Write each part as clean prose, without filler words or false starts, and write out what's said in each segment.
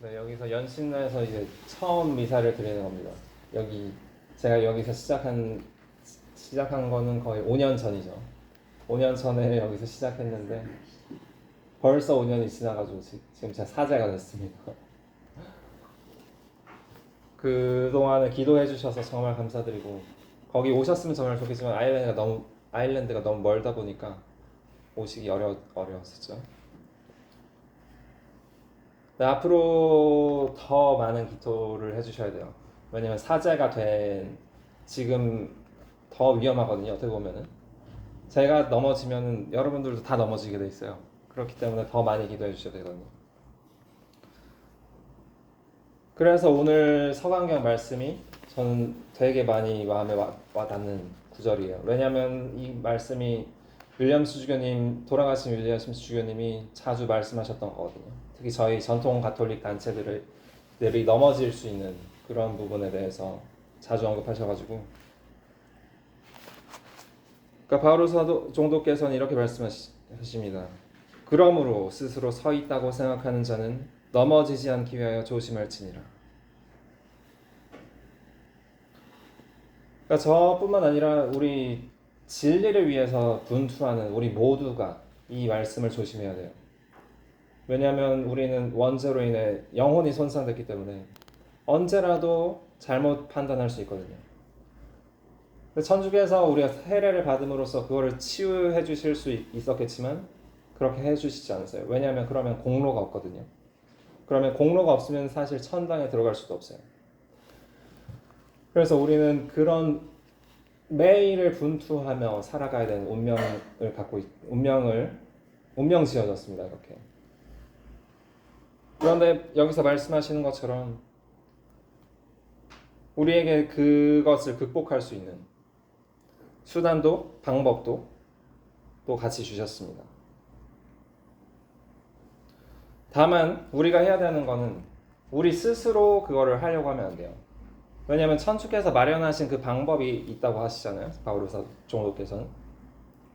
네, 여기서 연신내에서 이제 처음 미사를 드리는 겁니다. 제가 여기서 시작한 거는 거의 5년 전이죠. 5년 전에 여기서 시작했는데 벌써 5년이 지나가지고 지금 제가 사제가 됐습니다. 그동안에 기도해 주셔서 정말 감사드리고, 거기 오셨으면 정말 좋겠지만 아일랜드가 너무 멀다 보니까 오시기 어려웠었죠. 네, 앞으로 더 많은 기도를 해주셔야 돼요. 왜냐면 사제가 된 지금 더 위험하거든요. 어떻게 보면은 제가 넘어지면은 여러분들도 다 넘어지게 돼 있어요. 그렇기 때문에 더 많이 기도해 주셔야 되거든요. 그래서 오늘 서강경 말씀이 저는 되게 많이 마음에 와닿는 구절이에요. 왜냐하면 이 말씀이 돌아가신 윌리엄스 주교님이 자주 말씀하셨던 거거든요. 특히 저희 전통 가톨릭 단체들이 넘어질 수 있는 그런 부분에 대해서 자주 언급하셔가지고, 그러니까 바오로 종도께서는 이렇게 말씀하십니다. 그러므로 스스로 서 있다고 생각하는 자는 넘어지지 않기 위하여 조심할지니라. 그러니까 저뿐만 아니라 우리 진리를 위해서 분투하는 우리 모두가 이 말씀을 조심해야 돼요. 왜냐하면 우리는 원죄로 인해 영혼이 손상됐기 때문에 언제라도 잘못 판단할 수 있거든요. 천주교에서 우리가 세례를 받음으로써 그거를 치유해 주실 수 있었겠지만 그렇게 해주시지 않으세요. 왜냐하면 그러면 공로가 없거든요. 그러면 공로가 없으면 사실 천당에 들어갈 수도 없어요. 그래서 우리는 그런 매일을 분투하며 살아가야 되는 운명 지어졌습니다. 이렇게. 그런데 여기서 말씀하시는 것처럼 우리에게 그것을 극복할 수 있는 수단도 방법도 또 같이 주셨습니다. 다만 우리가 해야 되는 거는 우리 스스로 그거를 하려고 하면 안 돼요. 왜냐하면 천주께서 마련하신 그 방법이 있다고 하시잖아요. 바오로 종도께서는.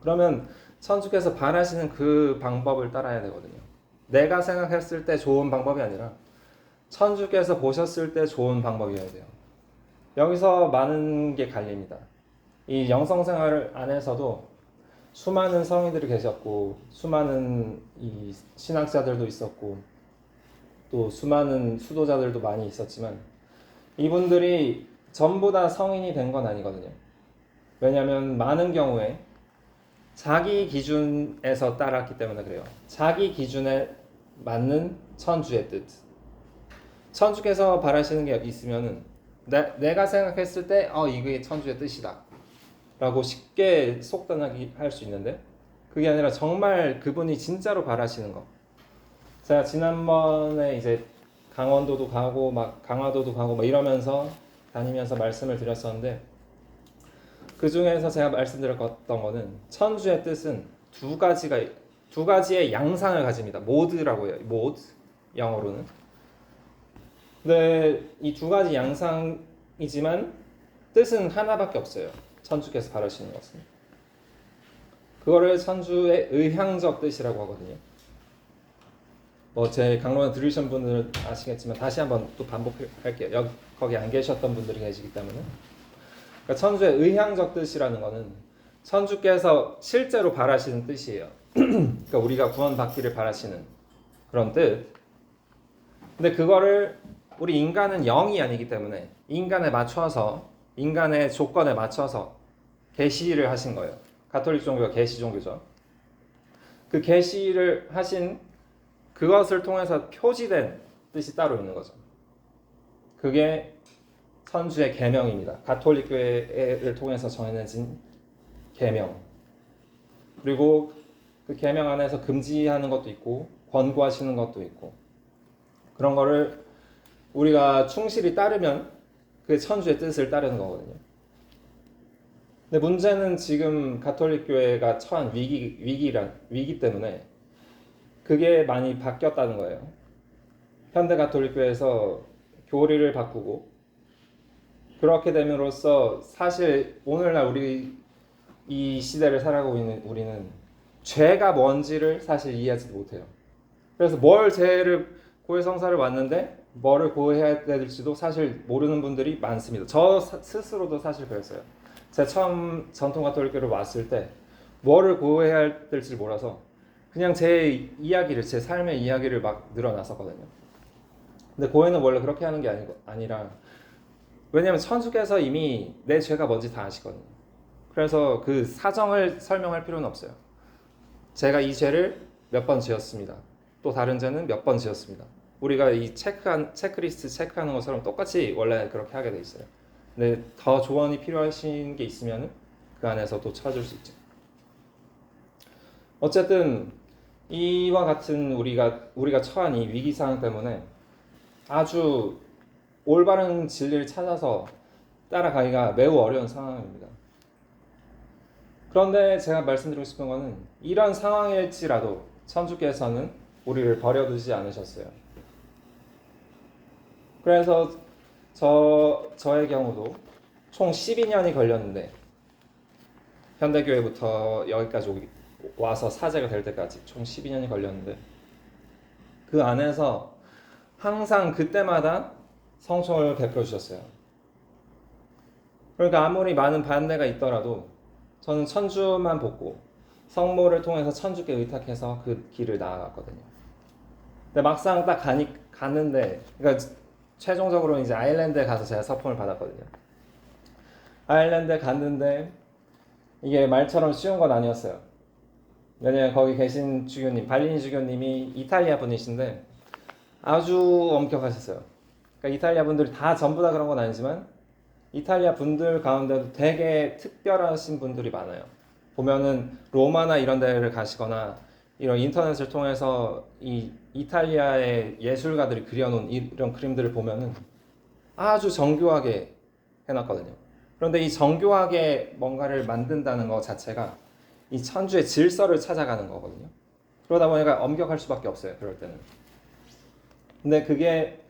그러면 천주께서 바라시는 그 방법을 따라야 되거든요. 내가 생각했을 때 좋은 방법이 아니라 천주께서 보셨을 때 좋은 방법이어야 돼요. 여기서 많은 게 갈립니다. 이 영성생활 안에서도 수많은 성인들이 계셨고 수많은 이 신학자들도 있었고 또 수많은 수도자들도 많이 있었지만 이분들이 전부 다 성인이 된 건 아니거든요. 왜냐하면 많은 경우에 자기 기준에서 따랐기 때문에 그래요. 자기 기준에 맞는 천주의 뜻. 천주께서 바라시는 게 있으면은 내가 생각했을 때 이게 천주의 뜻이다 라고 쉽게 속단하게 할 수 있는데, 그게 아니라 정말 그분이 진짜로 바라시는 거. 제가 지난번에 이제 강원도도 가고 강화도도 가고 이러면서 다니면서 말씀을 드렸었는데, 그 중에서 제가 말씀드렸던 거는 천주의 뜻은 두 가지의 양상을 가집니다. 모드라고 해요. 모드, 영어로는. 근데 이 두 가지 양상이지만 뜻은 하나밖에 없어요. 천주께서 바라시는 것은. 그거를 천주의 의향적 뜻이라고 하거든요. 제 강론을 들으신 분들은 아시겠지만 다시 한번 또 반복할게요. 거기 안 계셨던 분들이 계시기 때문에. 그러니까 천주의 의향적 뜻이라는 거는 천주께서 실제로 바라시는 뜻이에요. 그러니까 우리가 구원받기를 바라시는 그런 뜻. 근데 그거를 우리 인간은 영이 아니기 때문에 인간의 조건에 맞춰서 계시를 하신 거예요. 가톨릭 종교가 계시 종교죠. 그 계시를 하신 그것을 통해서 표지된 뜻이 따로 있는 거죠. 그게 천주의 계명입니다. 가톨릭 교회를 통해서 정해진 계명. 그리고 그 계명 안에서 금지하는 것도 있고 권고하시는 것도 있고, 그런 거를 우리가 충실히 따르면 그 천주의 뜻을 따르는 거거든요. 근데 문제는 지금 가톨릭 교회가 처한 위기 때문에 그게 많이 바뀌었다는 거예요. 현대 가톨릭 교회에서 교리를 바꾸고, 그렇게 됨으로써 사실 오늘날 우리 이 시대를 살아가고 있는 우리는 죄가 뭔지를 사실 이해하지도 못해요. 그래서 뭘 죄를 고해 성사를 왔는데 뭐를 고해해야 될지도 사실 모르는 분들이 많습니다. 저 스스로도 사실 그랬어요. 제가 처음 전통 가톨릭교를 왔을 때 뭐를 고해해야 될지 몰라서 그냥 제 이야기를, 제 삶의 이야기를 막 늘어놨었거든요. 근데 고해는 원래 그렇게 하는 게 아니라, 왜냐하면 천주께서 이미 내 죄가 뭔지 다 아시거든요. 그래서 그 사정을 설명할 필요는 없어요. 제가 이 죄를 몇 번 지었습니다. 또 다른 죄는 몇 번 지었습니다. 우리가 이 체크리스트 체크하는 것처럼 똑같이 원래 그렇게 하게 돼 있어요. 근데 더 조언이 필요하신 게 있으면 그 안에서 또 찾을 수 있죠. 어쨌든 이와 같은 우리가 처한 이 위기 상황 때문에 아주 올바른 진리를 찾아서 따라가기가 매우 어려운 상황입니다. 그런데 제가 말씀드리고 싶은 것은 이런 상황일지라도 천주께서는 우리를 버려두지 않으셨어요. 그래서 저의 경우도 총 12년이 걸렸는데, 현대교회부터 여기까지 와서 사제가 될 때까지 총 12년이 걸렸는데, 그 안에서 항상 그때마다 성총을 베풀어 주셨어요. 그러니까 아무리 많은 반대가 있더라도 저는 천주만 복고 성모를 통해서 천주께 의탁해서 그 길을 나아갔거든요. 근데 막상 딱 갔는데, 그러니까 최종적으로 이제 아일랜드에 가서 제가 서품을 받았거든요. 아일랜드에 갔는데 이게 말처럼 쉬운 건 아니었어요. 왜냐면 거기 계신 주교님, 발리니 주교님이 이탈리아 분이신데 아주 엄격하셨어요. 그러니까 이탈리아 분들이 다 전부 다 그런 건 아니지만 이탈리아 분들 가운데도 되게 특별하신 분들이 많아요. 보면은 로마나 이런 데를 가시거나 이런 인터넷을 통해서 이 이탈리아의 예술가들이 그려놓은 이런 그림들을 보면은 아주 정교하게 해놨거든요. 그런데 이 정교하게 뭔가를 만든다는 것 자체가 이 천주의 질서를 찾아가는 거거든요. 그러다 보니까 엄격할 수밖에 없어요. 그럴 때는. 근데 그게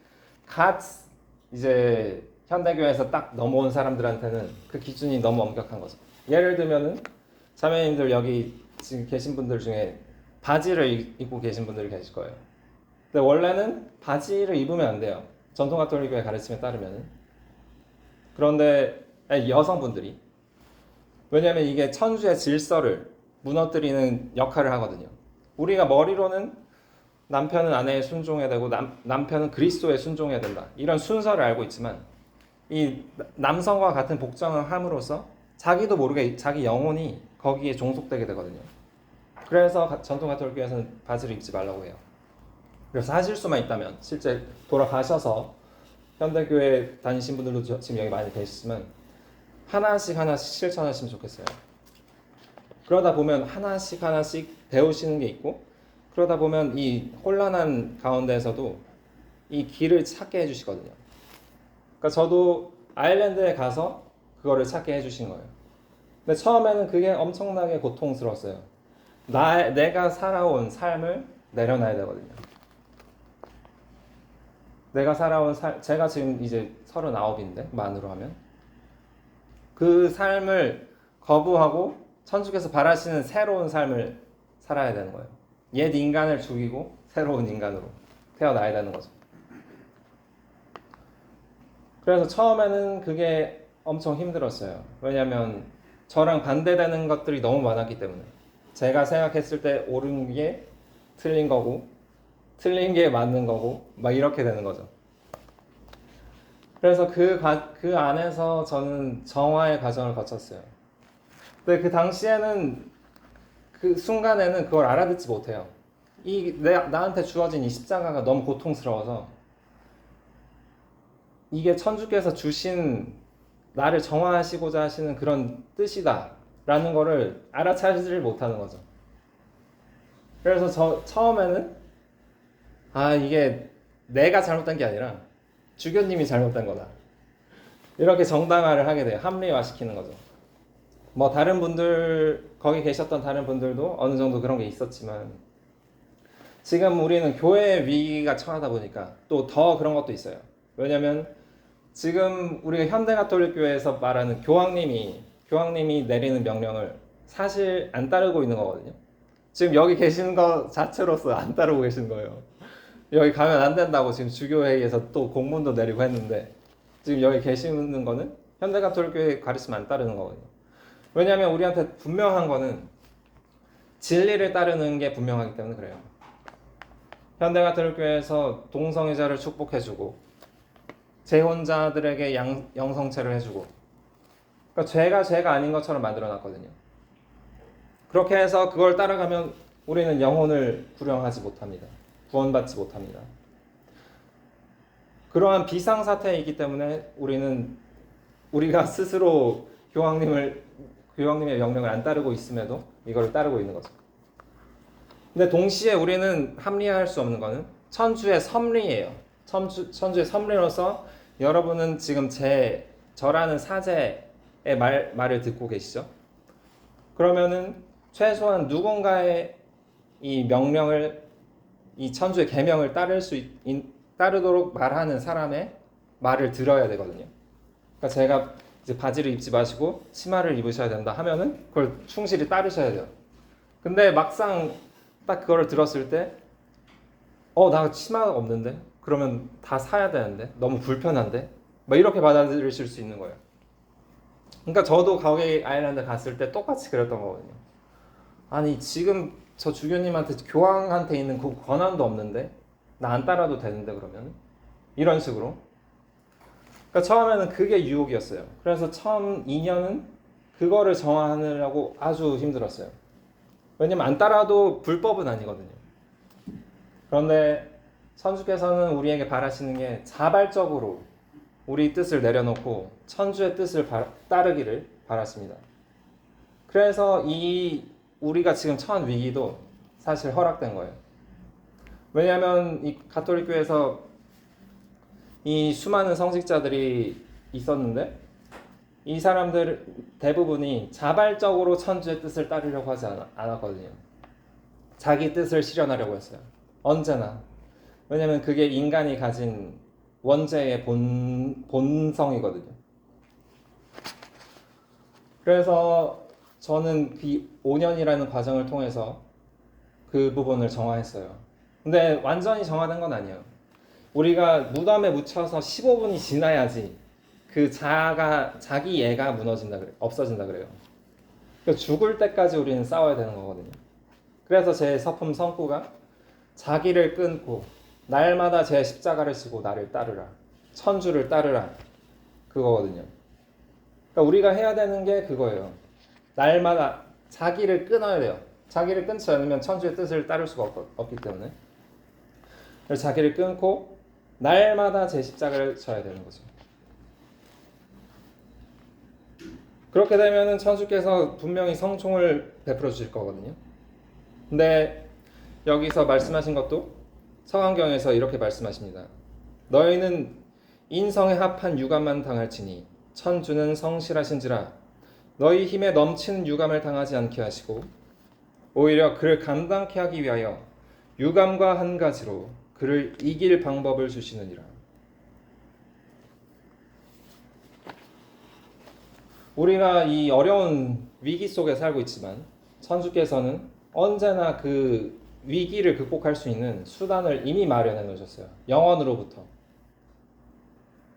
이제 현대교회에서 딱 넘어온 사람들한테는 그 기준이 너무 엄격한 거죠. 예를 들면은 자매님들 여기 지금 계신 분들 중에 바지를 입고 계신 분들이 계실 거예요. 근데 원래는 바지를 입으면 안 돼요. 전통 가톨릭교회 가르침에 따르면은. 그런데 여성분들이, 왜냐하면 이게 천주의 질서를 무너뜨리는 역할을 하거든요. 우리가 머리로는 남편은 아내에 순종해야 되고 남편은 그리스도에 순종해야 된다, 이런 순서를 알고 있지만 이 남성과 같은 복장을 함으로써 자기도 모르게 자기 영혼이 거기에 종속되게 되거든요. 그래서 전통 가톨릭교회에서는 바지를 입지 말라고 해요. 그래서 하실 수만 있다면, 실제 돌아가셔서 현대교회 다니신 분들도 지금 여기 많이 계시지만 하나씩 실천하시면 좋겠어요. 그러다 보면 하나씩 배우시는 게 있고, 그러다 보면 이 혼란한 가운데에서도 이 길을 찾게 해주시거든요. 그러니까 저도 아일랜드에 가서 그거를 찾게 해주신 거예요. 근데 처음에는 그게 엄청나게 고통스러웠어요. 내가 살아온 삶을 내려놔야 되거든요. 내가 살아온 제가 지금 이제 39인데 만으로 하면 그 삶을 거부하고 천주께서 바라시는 새로운 삶을 살아야 되는 거예요. 옛 인간을 죽이고 새로운 인간으로 태어나야 되는 거죠. 그래서 처음에는 그게 엄청 힘들었어요. 왜냐하면 저랑 반대되는 것들이 너무 많았기 때문에, 제가 생각했을 때 옳은 게 틀린 거고 틀린 게 맞는 거고 막 이렇게 되는 거죠. 그래서 그 안에서 저는 정화의 과정을 거쳤어요. 근데 그 당시에는, 그 순간에는 그걸 알아듣지 못해요. 나한테 주어진 이 십자가가 너무 고통스러워서 이게 천주께서 주신 나를 정화하시고자 하시는 그런 뜻이다 라는 거를 알아차리지를 못하는 거죠. 그래서 처음에는 이게 내가 잘못된 게 아니라 주교님이 잘못된 거다, 이렇게 정당화를 하게 돼요. 합리화시키는 거죠. 뭐 다른 분들, 거기 계셨던 다른 분들도 어느 정도 그런 게 있었지만, 지금 우리는 교회의 위기가 처하다 보니까 또 더 그런 것도 있어요. 왜냐면 지금 우리가 현대가톨릭교회에서 말하는 교황님이 내리는 명령을 사실 안 따르고 있는 거거든요. 지금 여기 계시는 거 자체로서 안 따르고 계시는 거예요. 여기 가면 안 된다고 지금 주교회의에서 또 공문도 내리고 했는데 지금 여기 계시는 거는 현대가톨교회 가르침 안 따르는 거거든요. 왜냐하면 우리한테 분명한 거는 진리를 따르는 게 분명하기 때문에 그래요. 현대가톨교회에서 동성애자를 축복해주고 재혼자들에게 영성체를 해주고, 그러니까 죄가 아닌 것처럼 만들어놨거든요. 그렇게 해서 그걸 따라가면 우리는 영혼을 구령하지 못합니다. 구원받지 못합니다. 그러한 비상사태이기 때문에 우리가 스스로 교황님의 명령을 안 따르고 있음에도 이걸 따르고 있는 거죠. 근데 동시에 우리는 합리화할 수 없는 거는 천주의 섭리예요. 천주의 섭리로서 여러분은 지금 저라는 사제의 말을 듣고 계시죠? 그러면은 최소한 누군가의 이 명령을, 이 천주의 계명을 따르도록 말하는 사람의 말을 들어야 되거든요. 그러니까 제가 이제 바지를 입지 마시고 치마를 입으셔야 된다 하면은 그걸 충실히 따르셔야 돼요. 근데 막상 딱 그거를 들었을 때, 나 치마가 없는데? 그러면 다 사야 되는데? 너무 불편한데? 막 이렇게 받아들이실 수 있는 거예요. 그러니까 저도 거기 아일랜드 갔을 때 똑같이 그랬던 거거든요. 아니 지금 저 주교님한테, 교황한테 있는 그 권한도 없는데 나 안 따라도 되는데 그러면? 이런 식으로. 그러니까 처음에는 그게 유혹이었어요. 그래서 처음 2년은 그거를 정하느라고 아주 힘들었어요. 왜냐면 안 따라도 불법은 아니거든요. 그런데 천주께서는 우리에게 바라시는 게 자발적으로 우리 뜻을 내려놓고 천주의 뜻을 따르기를 바라십니다. 그래서 우리가 지금 처한 위기도 사실 허락된 거예요. 왜냐하면 이 가톨릭 교회에서 이 수많은 성직자들이 있었는데 이 사람들 대부분이 자발적으로 천주의 뜻을 따르려고 하지 않았거든요. 자기 뜻을 실현하려고 했어요. 언제나. 왜냐하면 그게 인간이 가진 원죄의 본성이거든요. 그래서 저는 그 5년이라는 과정을 통해서 그 부분을 정화했어요. 근데 완전히 정화된 건 아니에요. 우리가 무덤에 묻혀서 15분이 지나야지 그 자기 애가 없어진다 그래요. 그러니까 죽을 때까지 우리는 싸워야 되는 거거든요. 그래서 제 서품 성구가 자기를 끊고 날마다 제 십자가를 지고 나를 따르라, 천주를 따르라, 그거거든요. 그러니까 우리가 해야 되는 게 그거예요. 날마다 자기를 끊어야 돼요. 자기를 끊지 않으면 천주의 뜻을 따를 수가 없기 때문에. 그래서 자기를 끊고 날마다 제 십자가를 져야 되는 거죠. 그렇게 되면은 천주께서 분명히 성총을 베풀어 주실 거거든요. 근데 여기서 말씀하신 것도 서강경에서 이렇게 말씀하십니다. 너희는 인성에 합한 유감만 당할지니 천주는 성실하신지라 너희 힘에 넘치는 유감을 당하지 않게 하시고 오히려 그를 감당케 하기 위하여 유감과 한 가지로 그를 이길 방법을 주시느니라. 우리가 이 어려운 위기 속에 살고 있지만 천주께서는 언제나 그 위기를 극복할 수 있는 수단을 이미 마련해 놓으셨어요. 영원으로부터.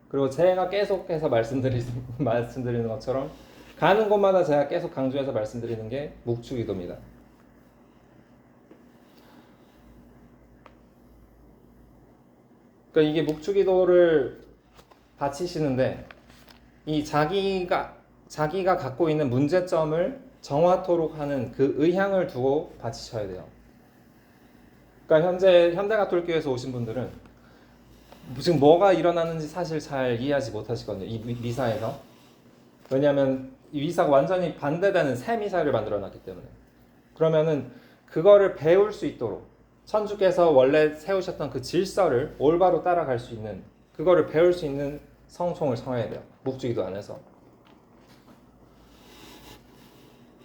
그리고 제가 계속해서 말씀드리는 것처럼 가는 곳마다 제가 계속 강조해서 말씀드리는 게 묵주기도입니다. 그러니까 이게 묵주기도를 바치시는데 이 자기가 갖고 있는 문제점을 정화토록 하는 그 의향을 두고 바치셔야 돼요. 그러니까 현대가톨교회에서 오신 분들은 지금 뭐가 일어나는지 사실 잘 이해하지 못하시거든요. 이 미사에서. 왜냐하면 이 미사가 완전히 반대되는 새 미사를 만들어놨기 때문에. 그러면은 그거를 배울 수 있도록 천주께서 원래 세우셨던 그 질서를 올바로 따라갈 수 있는, 그거를 배울 수 있는 성총을 청해야 돼요. 묵주기도 안에서.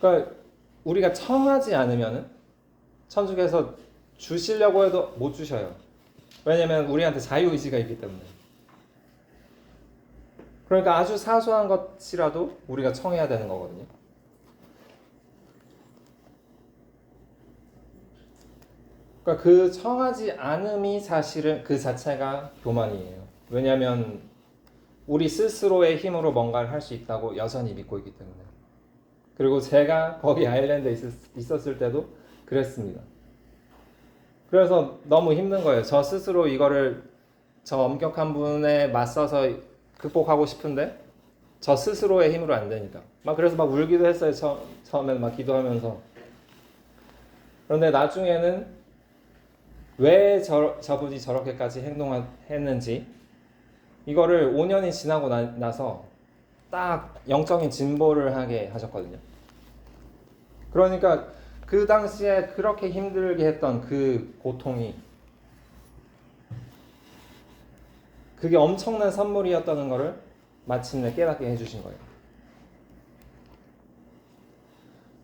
그러니까 우리가 청하지 않으면은 천주께서 주시려고 해도 못 주셔요. 왜냐면 우리한테 자유의지가 있기 때문에. 그러니까 아주 사소한 것이라도 우리가 청해야 되는 거거든요. 그러니까 그 청하지 않음이 사실은 그 자체가 교만이에요. 왜냐하면 우리 스스로의 힘으로 뭔가를 할 수 있다고 여전히 믿고 있기 때문에. 그리고 제가 거기 아일랜드에 있었을 때도 그랬습니다. 그래서 너무 힘든 거예요. 저 스스로 이거를 저 엄격한 분에 맞서서 극복하고 싶은데 저 스스로의 힘으로 안 되니까. 그래서 막 울기도 했어요. 처음에는 막 기도하면서. 그런데 나중에는 왜 저분이 저렇게까지 행동했는지 이거를 5년이 지나고 나서 딱 영적인 진보를 하게 하셨거든요. 그러니까 그 당시에 그렇게 힘들게 했던 그 고통이 그게 엄청난 선물이었다는 것을 마침내 깨닫게 해주신 거예요.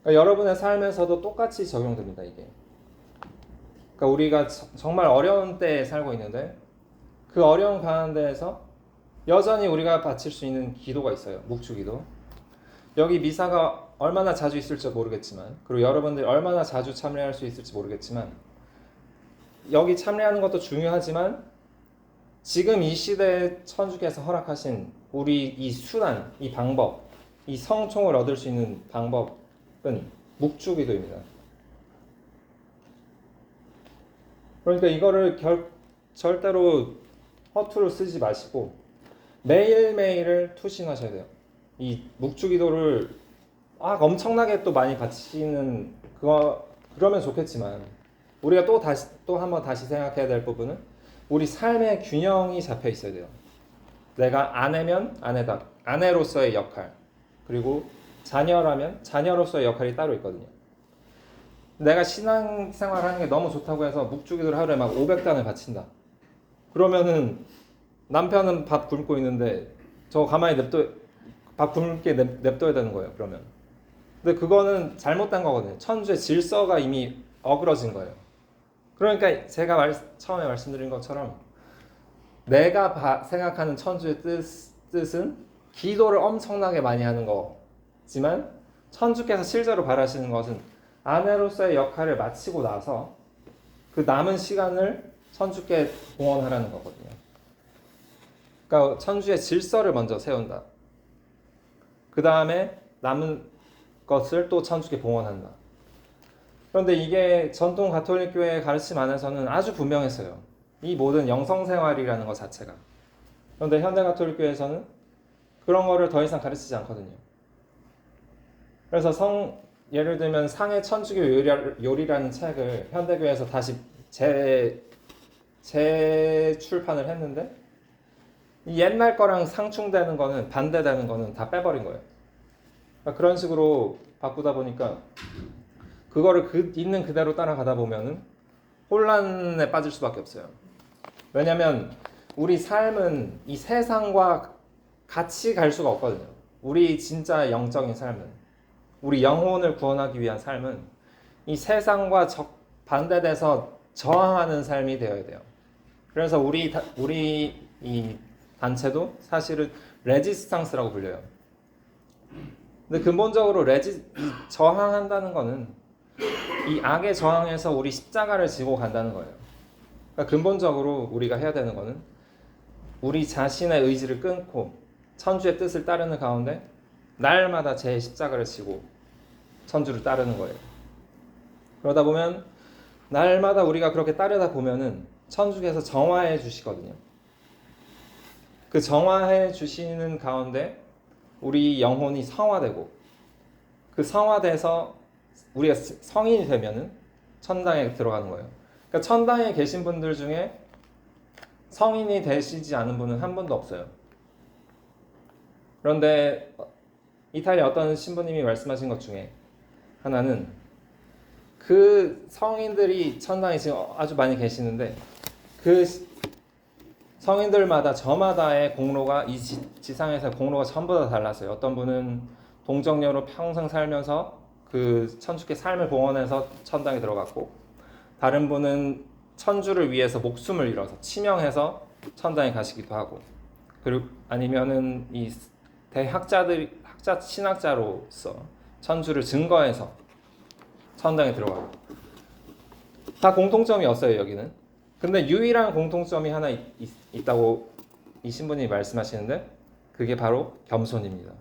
그러니까 여러분의 삶에서도 똑같이 적용됩니다. 이게. 그러니까 우리가 정말 어려운 때에 살고 있는데 그 어려운 가운데에서 여전히 우리가 바칠 수 있는 기도가 있어요. 묵주기도. 여기 미사가 얼마나 자주 있을지 모르겠지만 그리고 여러분들이 얼마나 자주 참여할 수 있을지 모르겠지만 여기 참여하는 것도 중요하지만 지금 이 시대에 천주께서 허락하신 우리 이 수단, 이 방법, 이 성총을 얻을 수 있는 방법은 묵주기도입니다. 그러니까 이거를 절대로 허투루 쓰지 마시고 매일매일을 투신하셔야 돼요. 이 묵주기도를 엄청나게 또 많이 바치는 그러면 좋겠지만 우리가 또 한번 다시 생각해야 될 부분은 우리 삶의 균형이 잡혀 있어야 돼요. 내가 아내면 아내로서의 역할, 그리고 자녀라면 자녀로서의 역할이 따로 있거든요. 내가 신앙생활 하는 게 너무 좋다고 해서 묵주기도를 하루에 막 500단을 바친다. 그러면은 남편은 밥 굶고 있는데 저 가만히 밥 굶게 냅둬야 되는 거예요. 그러면. 근데 그거는 잘못된 거거든요. 천주의 질서가 이미 어그러진 거예요. 그러니까 제가 처음에 말씀드린 것처럼 내가 생각하는 천주의 뜻은 기도를 엄청나게 많이 하는 거지만 천주께서 실제로 바라시는 것은 아내로서의 역할을 마치고 나서 그 남은 시간을 천주께 봉헌하라는 거거든요. 그러니까 천주의 질서를 먼저 세운다. 그 다음에 남은 것을 또 천주께 봉헌한다. 그런데 이게 전통 가톨릭 교회의 가르침 안에서는 아주 분명했어요. 이 모든 영성생활이라는 것 자체가. 그런데 현대 가톨릭 교회에서는 그런 거를 더 이상 가르치지 않거든요. 그래서 예를 들면 상해 천주교 요리라는 책을 현대교회에서 다시 재출판을 했는데 이 옛날 거랑 상충되는 거는 반대되는 거는 다 빼버린 거예요. 그러니까 그런 식으로 바꾸다 보니까 그거를 있는 그대로 따라가다 보면은 혼란에 빠질 수밖에 없어요. 왜냐하면 우리 삶은 이 세상과 같이 갈 수가 없거든요. 우리 진짜 영적인 삶은, 우리 영혼을 구원하기 위한 삶은 이 세상과 반대돼서 저항하는 삶이 되어야 돼요. 그래서 우리 이 단체도 사실은 레지스탕스라고 불려요. 근데 근본적으로 저항한다는 거는 이 악에 저항해서 우리 십자가를 지고 간다는 거예요. 그러니까 근본적으로 우리가 해야 되는 거는 우리 자신의 의지를 끊고 천주의 뜻을 따르는 가운데 날마다 제 십자가를 지고 천주를 따르는 거예요. 그러다 보면 날마다 우리가 그렇게 따르다 보면은 천주께서 정화해 주시거든요. 그 정화해 주시는 가운데 우리 영혼이 성화되고 그 성화돼서 우리가 성인이 되면은 천당에 들어가는 거예요. 그러니까 천당에 계신 분들 중에 성인이 되시지 않은 분은 한 분도 없어요. 그런데 이탈리아 어떤 신부님이 말씀하신 것 중에 하나는 그 성인들이 천당에 지금 아주 많이 계시는데 그 성인들마다 저마다의 공로가 이 지상에서 공로가 전부 다 달랐어요. 어떤 분은 동정녀로 평생 살면서 그 천주께 삶을 봉헌해서 천당에 들어갔고, 다른 분은 천주를 위해서 목숨을 잃어서 치명해서 천당에 가시기도 하고, 그리고 아니면은 이 신학자로서 천주를 증거해서 천당에 들어가고, 다 공통점이 없어요 여기는. 근데 유일한 공통점이 하나 있다고 이 신부님이 말씀하시는데 그게 바로 겸손입니다.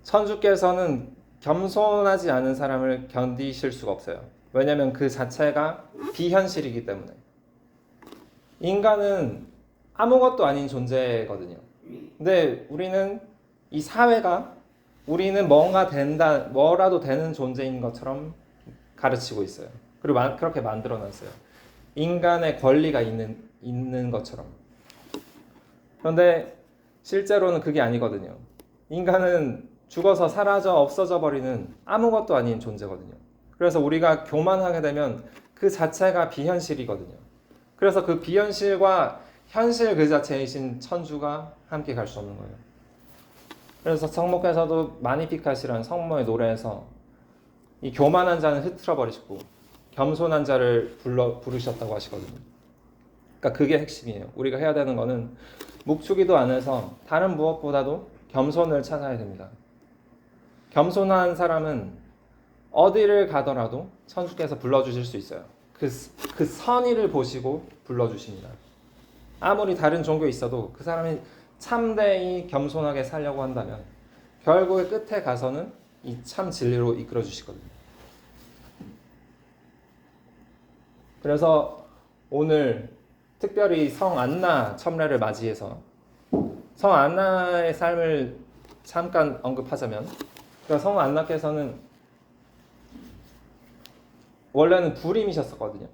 천주께서는 겸손하지 않은 사람을 견디실 수가 없어요. 왜냐하면 그 자체가 비현실이기 때문에. 인간은 아무것도 아닌 존재거든요. 근데 우리는 이 사회가 우리는 뭔가 된다, 뭐라도 되는 존재인 것처럼 가르치고 있어요. 그리고 그렇게 만들어놨어요. 인간의 권리가 있는 것처럼. 그런데 실제로는 그게 아니거든요. 인간은 죽어서 사라져 없어져 버리는 아무것도 아닌 존재거든요. 그래서 우리가 교만하게 되면 그 자체가 비현실이거든요. 그래서 그 비현실과 현실 그 자체이신 천주가 함께 갈 수 없는 거예요. 그래서 성목에서도 마니피카시라는 성모의 노래에서 이 교만한 자는 흐트러 버리시고 겸손한 자를 부르셨다고 하시거든요. 그러니까 그게 핵심이에요. 우리가 해야 되는 거는 묵주기도 안에서 다른 무엇보다도 겸손을 찾아야 됩니다. 겸손한 사람은 어디를 가더라도 천주께서 불러주실 수 있어요. 그 선의를 보시고 불러주십니다. 아무리 다른 종교에 있어도 그 사람이 참되이 겸손하게 살려고 한다면 결국에 끝에 가서는 이 참 진리로 이끌어 주시거든요. 그래서 오늘 특별히 성 안나 첨례를 맞이해서 성 안나의 삶을 잠깐 언급하자면, 그러니까 성 안나께서는 원래는 불임이셨었거든요.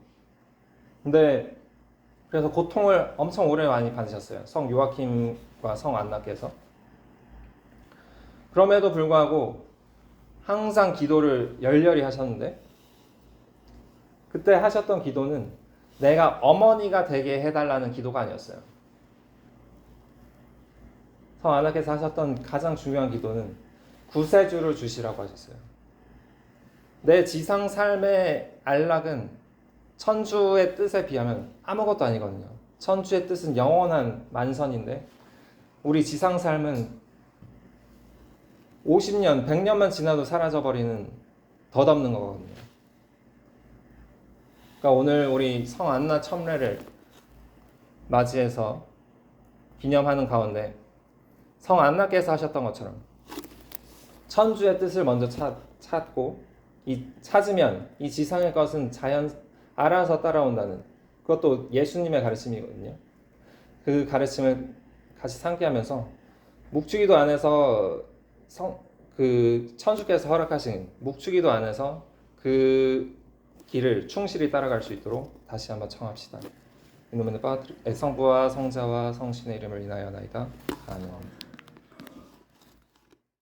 근데 그래서 고통을 엄청 오래 많이 받으셨어요. 성 요아킴과 성 안나께서. 그럼에도 불구하고 항상 기도를 열렬히 하셨는데 그때 하셨던 기도는 내가 어머니가 되게 해달라는 기도가 아니었어요. 성 안나께서 하셨던 가장 중요한 기도는 구세주를 주시라고 하셨어요. 내 지상 삶의 안락은 천주의 뜻에 비하면 아무것도 아니거든요. 천주의 뜻은 영원한 만선인데 우리 지상 삶은 50년, 100년만 지나도 사라져버리는 덧없는 거거든요. 그러니까 오늘 우리 성 안나 첨례를 맞이해서 기념하는 가운데 성 안나께서 하셨던 것처럼 천주의 뜻을 먼저 찾고 찾으면 이 지상의 것은 알아서 따라온다는, 그것도 예수님의 가르침이거든요. 그 가르침을 같이 상기하면서 묵주기도 안에서 천주께서 허락하신 묵주기도 안에서 그 길을 충실히 따라갈 수 있도록 다시 한번 청합시다. 성부와 성자와 성신의 이름을 인하여 나이다. 아멘.